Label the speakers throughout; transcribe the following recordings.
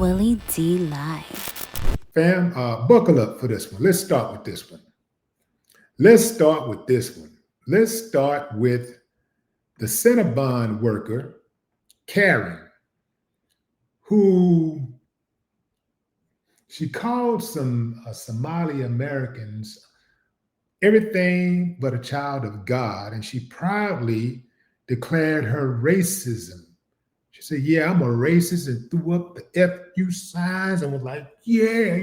Speaker 1: Willie D Live.
Speaker 2: Fam, buckle up for this one. Let's start with this one. Let's start with this one. Let's start with the Cinnabon worker, Karen, who she called some Somali Americans everything but a child of God, and she proudly declared her racism. She said, "Yeah, I'm a racist," and threw up the FU signs and was like, "Yeah,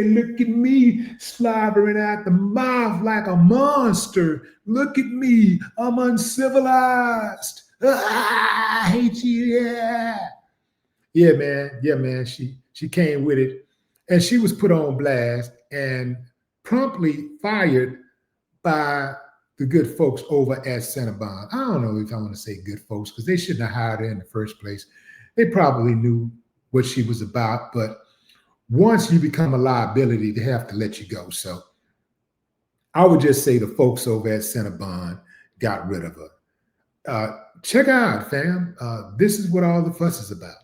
Speaker 2: look at me slobbering out the mouth like a monster. Look at me, I'm uncivilized. I hate you, yeah." Yeah, man. She came with it, and she was put on blast and promptly fired by the good folks over at Cinnabon. I don't know if I want to say good folks because they shouldn't have hired her in the first place. They probably knew what she was about, but once you become a liability, they have to let you go. So I would just say the folks over at Cinnabon got rid of her. Check out, fam. This is what all the fuss is about.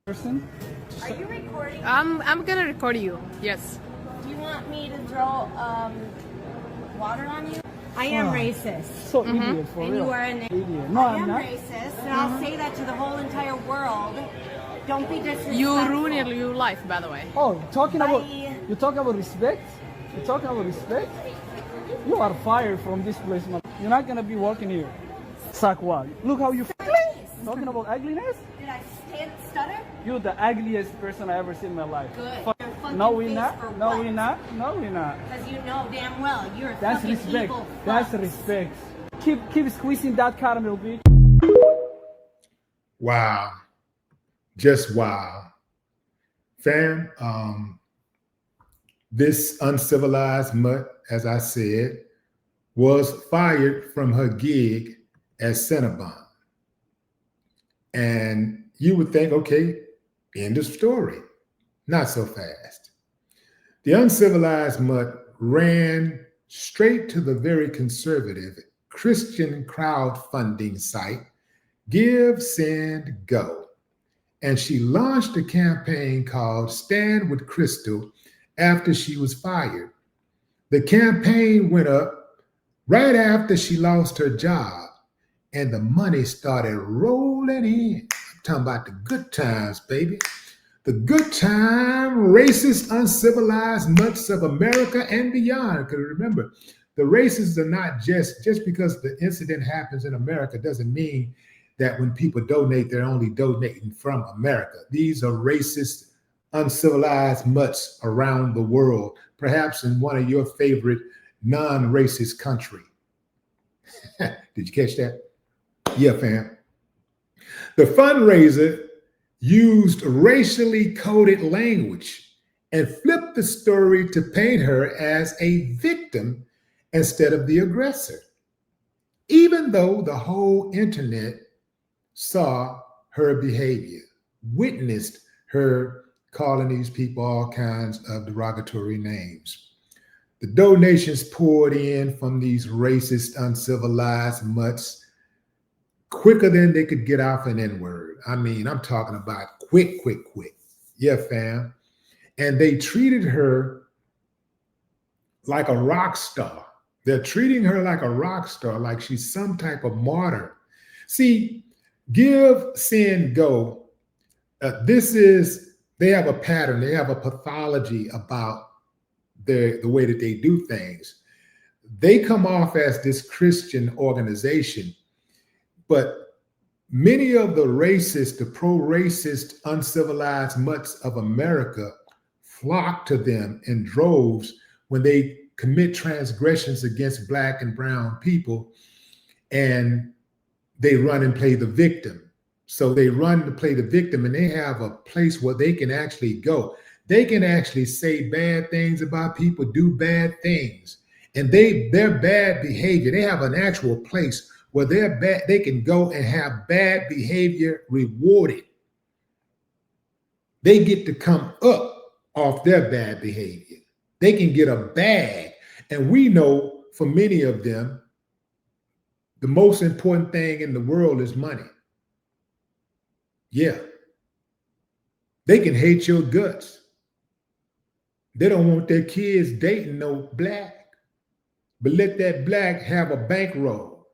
Speaker 3: Person?
Speaker 4: Are you recording?
Speaker 5: I'm gonna record you. Yes.
Speaker 4: Do you want me to throw water on you? I am racist.
Speaker 3: So idiot for
Speaker 4: And
Speaker 3: real.
Speaker 4: you are an
Speaker 3: idiot. No,
Speaker 4: I
Speaker 3: I'm
Speaker 4: am
Speaker 3: not.
Speaker 4: racist, and I'll say that to the whole entire world. Don't be disrespectful.
Speaker 5: You ruined your life, by the way.
Speaker 3: Oh, talking about
Speaker 4: Bye.
Speaker 3: you talking about respect? You talking about respect? You are fired from this place, man. You're not gonna be working here. Sakwag. Look how you talking about ugliness?
Speaker 4: Did I stutter?
Speaker 3: You're the ugliest person I ever seen in my life.
Speaker 4: Good.
Speaker 3: Fuck.
Speaker 4: Your fucking
Speaker 3: No, we're
Speaker 4: face
Speaker 3: not.
Speaker 4: for
Speaker 3: No,
Speaker 4: what?
Speaker 3: we're not. No, we're not.
Speaker 4: Because you know damn well you're a
Speaker 3: That's
Speaker 4: fucking
Speaker 3: respect.
Speaker 4: evil
Speaker 3: That's
Speaker 4: fuck.
Speaker 3: respect. Keep squeezing that caramel, bitch.
Speaker 2: Wow. Just wow. Fam, this uncivilized mutt, as I said, was fired from her gig as Cinnabon. And you would think, okay, end of story. Not so fast. The uncivilized mutt ran straight to the very conservative Christian crowdfunding site, Give, Send, Go. And she launched a campaign called Stand with Crystal after she was fired. The campaign went up right after she lost her job, and the money started rolling in. I'm talking about the good times, baby. The good time, racist, uncivilized mutts of America and beyond. Because remember, the racists are not just because the incident happens in America doesn't mean that when people donate, they're only donating from America. These are racist, uncivilized mutts around the world, perhaps in one of your favorite non-racist country. Did you catch that? Yeah, fam. The fundraiser used racially coded language and flipped the story to paint her as a victim instead of the aggressor, even though the whole internet saw her behavior, witnessed her calling these people all kinds of derogatory names. The donations poured in from these racist, uncivilized mutts quicker than they could get off an N-word. I mean, I'm talking about quick. Yeah, fam. And they treated her like a rock star. They're treating her like a rock star, like she's some type of martyr. See, Give, Send, Go. They have a pattern. They have a pathology about the way that they do things. They come off as this Christian organization, but many of the racist, the pro-racist, uncivilized mutts of America flock to them in droves when they commit transgressions against Black and brown people, and they run and play the victim. So they run to play the victim, and they have a place where they can actually go. They can actually say bad things about people, do bad things. And their bad behavior, they have an actual place where they can go and have bad behavior rewarded. They get to come up off their bad behavior. They can get a bag. And we know for many of them, the most important thing in the world is money. Yeah. They can hate your guts. They don't want their kids dating no black, but let that black have a bankroll.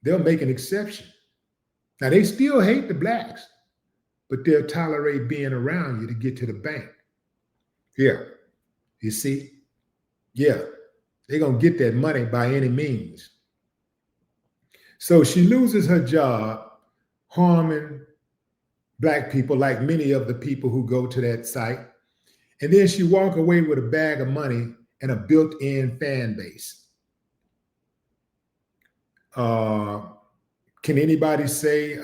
Speaker 2: They'll make an exception. Now, they still hate the blacks, but they'll tolerate being around you to get to the bank. Yeah, you see? Yeah, they're going to get that money by any means. So she loses her job harming black people like many of the people who go to that site. And then she walk away with a bag of money and a built-in fan base. Can anybody say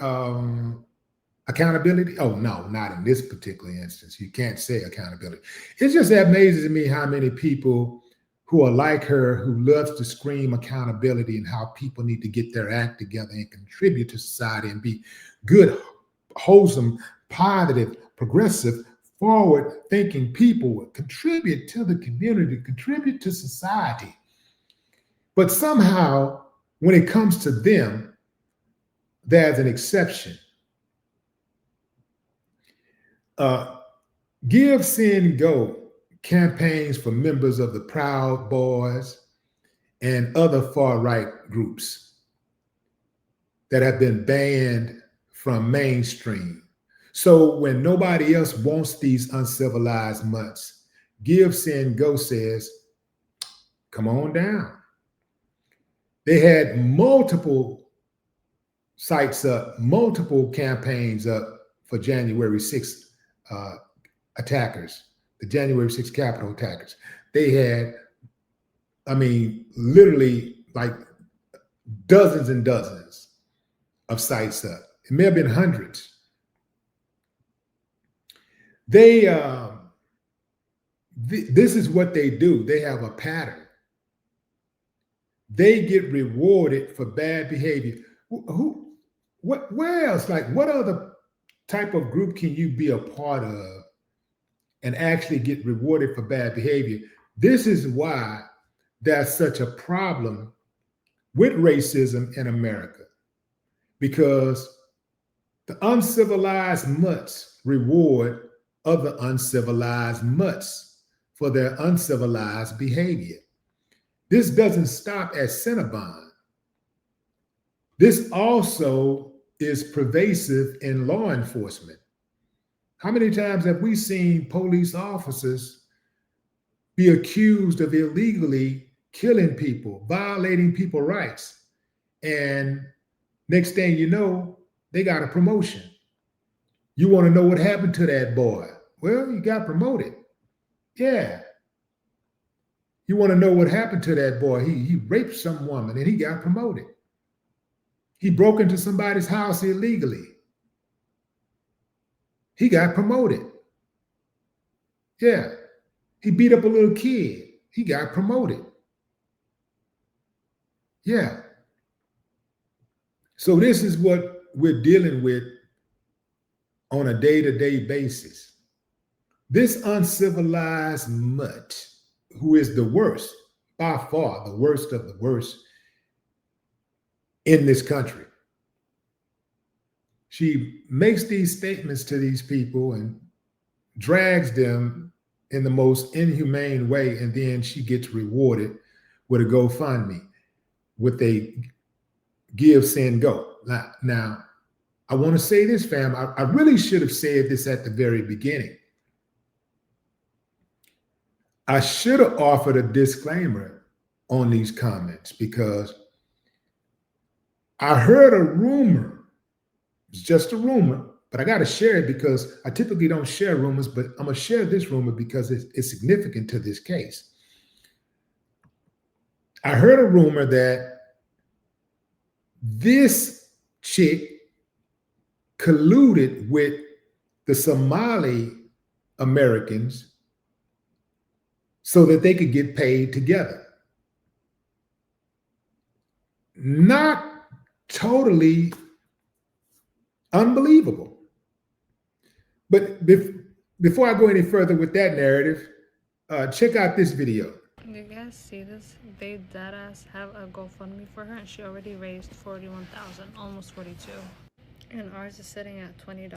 Speaker 2: accountability? Oh, no, not in this particular instance. You can't say accountability. It just amazes me how many people who are like her, who loves to scream accountability and how people need to get their act together and contribute to society and be good, wholesome, positive, progressive, forward-thinking people, would contribute to the community, contribute to society. But somehow, when it comes to them, there's an exception. Give, Send, Go campaigns for members of the Proud Boys and other far-right groups that have been banned from mainstream. So when nobody else wants these uncivilized mutts, Give, Send, Go says, come on down. They had multiple sites up, multiple campaigns up for January 6th attackers, the January 6th Capitol attackers. They had, literally like dozens and dozens of sites up. It may have been hundreds. They, this is what they do. They have a pattern. They get rewarded for bad behavior. Where else? Like, what other type of group can you be a part of and actually get rewarded for bad behavior? This is why there's such a problem with racism in America, because the uncivilized mutts reward other uncivilized mutts for their uncivilized behavior. This doesn't stop at Cinnabon. This also is pervasive in law enforcement. How many times have we seen police officers be accused of illegally killing people, violating people's rights? And next thing you know, they got a promotion. You want to know what happened to that boy? Well, he got promoted. Yeah. You want to know what happened to that boy? He raped some woman and he got promoted. He broke into somebody's house illegally. He got promoted. Yeah. He beat up a little kid. He got promoted. Yeah. So this is what we're dealing with on a day-to-day basis. This uncivilized mutt, who is the worst, by far the worst of the worst in this country. She makes these statements to these people and drags them in the most inhumane way, and then she gets rewarded with a GoFundMe, with a Give, Send, Go. Now I want to say this, fam. I really should have said this at the very beginning. I should have offered a disclaimer on these comments, because I heard a rumor. It's just a rumor, but I got to share it because I typically don't share rumors, but I'm going to share this rumor because it's significant to this case. I heard a rumor that this chick colluded with the Somali Americans so that they could get paid together. Not totally unbelievable. But before I go any further with that narrative, check out this video.
Speaker 5: You guys see this? They deadass have a GoFundMe for her, and she already raised $41,000, almost $42,000. And ours is sitting at $20.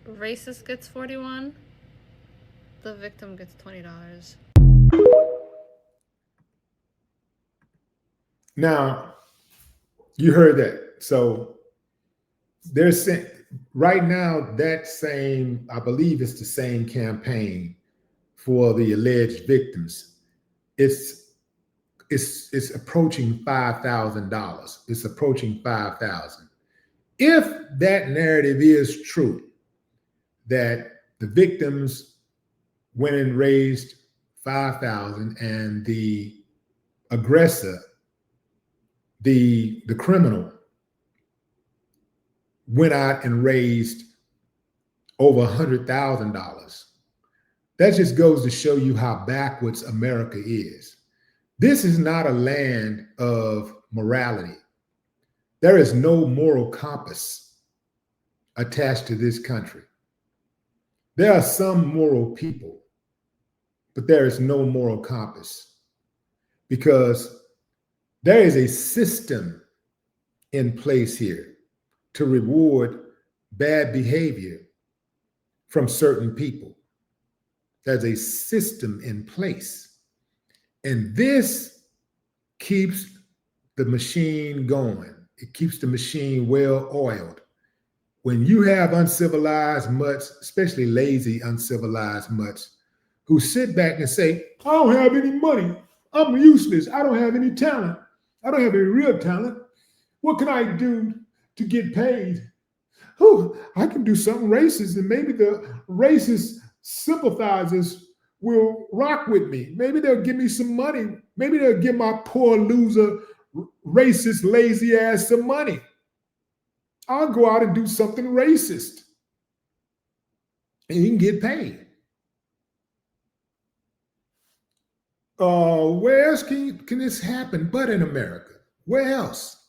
Speaker 5: racist gets 41, the victim gets $20.
Speaker 2: Now, you heard that. So there's right now that same, I believe it's the same campaign for the alleged victims. It's approaching $5,000. It's approaching 5,000. If that narrative is true, that the victims went and raised 5,000 and the aggressor, the criminal, went out and raised over $100,000. That just goes to show you how backwards America is. This is not a land of morality. There is no moral compass attached to this country. There are some moral people, but there is no moral compass because there is a system in place here to reward bad behavior from certain people. There's a system in place. And this keeps the machine going. It keeps the machine well oiled. When you have uncivilized mutts, especially lazy uncivilized mutts, who sit back and say, I don't have any money. I'm useless. I don't have any talent. I don't have any real talent. What can I do to get paid? Oh, I can do something racist, and maybe the racist sympathizers will rock with me. Maybe they'll give me some money. Maybe they'll give my poor loser, racist, lazy ass some money. I'll go out and do something racist, and you can get paid. Where else can this happen but in America? Where else?